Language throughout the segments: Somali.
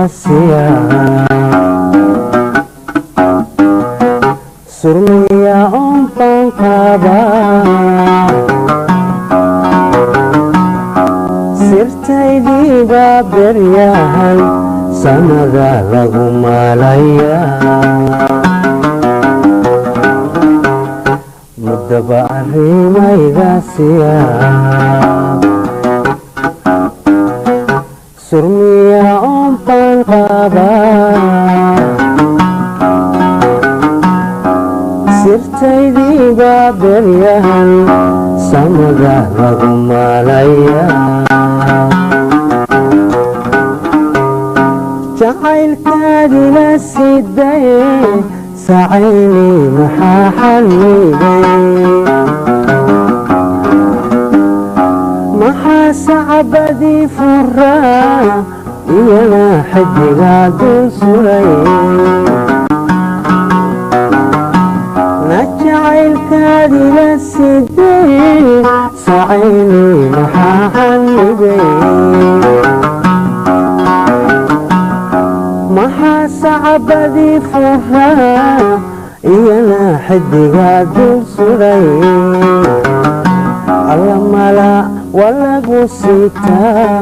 siya surmiya oon qaba sirtaydii baa beryahan sanada lagu malaya mudaba arrimaydaasiya surmiya oon qaba sirtaydii baa beryahan samada lagu malaya jacaylkaadila sidaye sacayni maxaa xanniday maxaa sacbadii furaa iyana xidigaa dul suray na jacaylkaadila sidaye sacayni maxaa xanniday maxaa sacbadii furaa iyana xidigaa dul suray alla mala walagu sitaa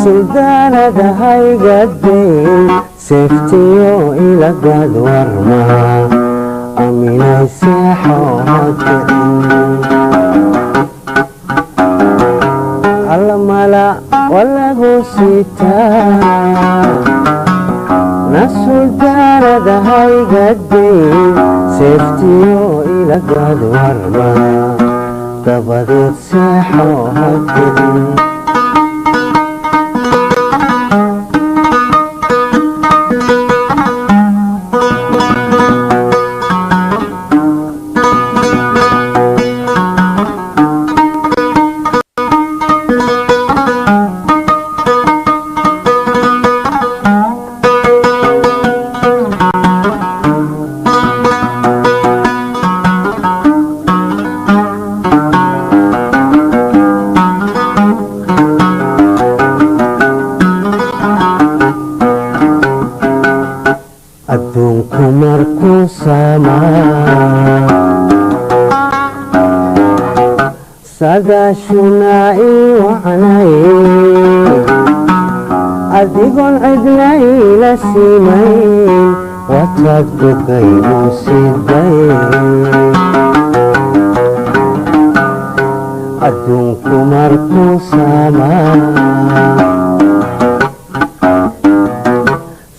suldaanada haygadeyn seeftiyo ilagad warmaa aminay seexoodkicin alla mala walagu sitaa na suldaanada haygadeyn seeftiyo ilagad warmaa dabadeed seexoodkicin adduunku markuu samaa sagaashuna ii wacnay adigoon cidna iila siimayn wataad gogaygu siday adduunku markuu samaa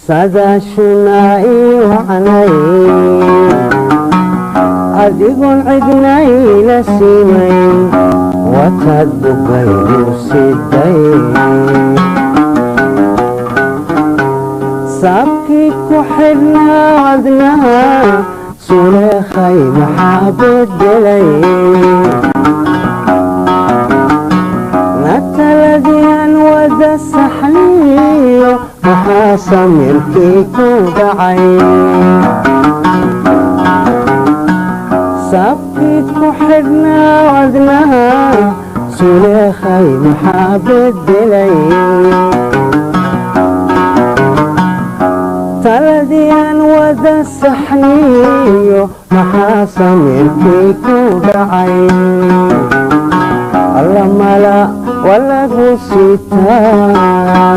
sagaashuna ii wacnay adigoon cidna iila siimayn wataad gogaygu siday saabkii ku xidhnaa wadnaha suleekhay maxaa bedelay na taladiyan wada saxniyo maxaa samirkii ku dhacay saabkii ku xidhnaa wadnaha suleekhay maxaa bedelay taladiyan wada saxniyo maxaa samirkii ku dhacay alla mala walagu sitaa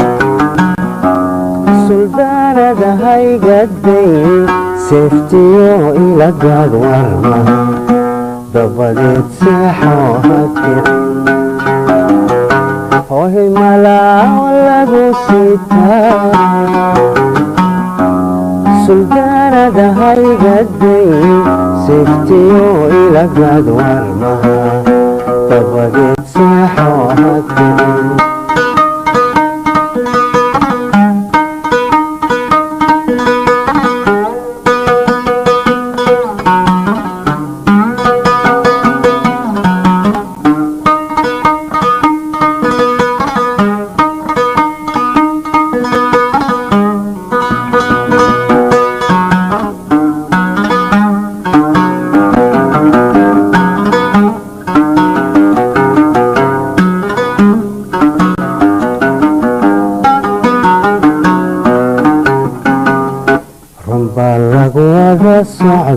suldaanada haygadeyn seeftiyo ilagad warmaa dabadeed seexoodkicin hoy mala walagu sitaa suldaanada haygadeyn seeftiyo ilagad warmaa dabadeed seexoodkicin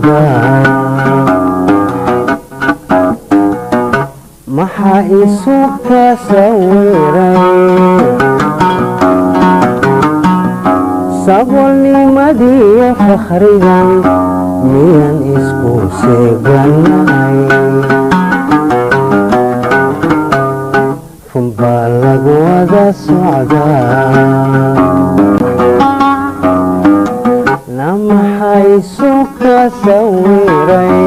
socdaa maxaa isu ka sawiray saboolnimadii fakhrigan miyan isku seeganay runbaa lagu wada socdaa na maxaa isu ka sawiray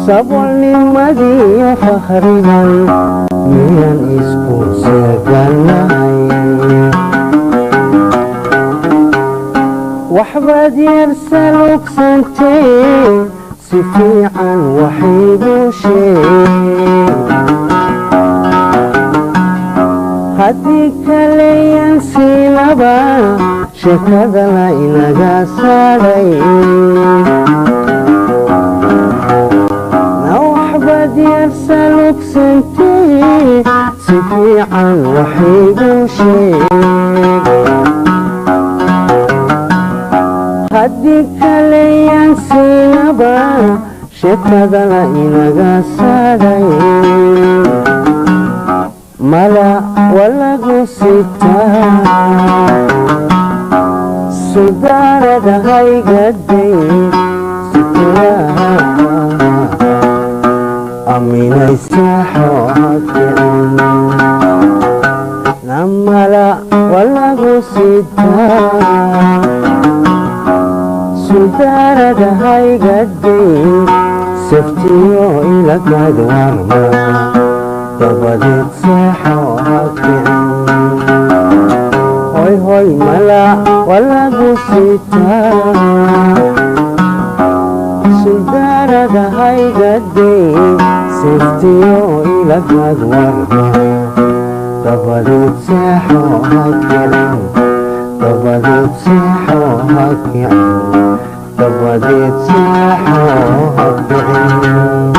saboolnimadii fakhrigan miyan isku seeganay waxbaad yeersa lugsantee si fiican waxaygu sheeg haddii kaleyan siinaba sheekada la inaga saadhay na waxbaad yeersa lugsantee si fiican waxaygu sheeg haddii kaleyan siinaba sheekada la inaga saadhay mala walagu sitaa sudaarada haygaday sitiraha aminaysaxo hakiin na mala walagu sitaa sudaarada haygaday saftiyo ilagaad warma dabadeed seexo hakiin hoy hoy mala walagu sitaa sudaarada haygaday saftiyo ilagaad warma dabadeed seexo hakiin dabadeed seexo hakiin dabadeed seexo hakiin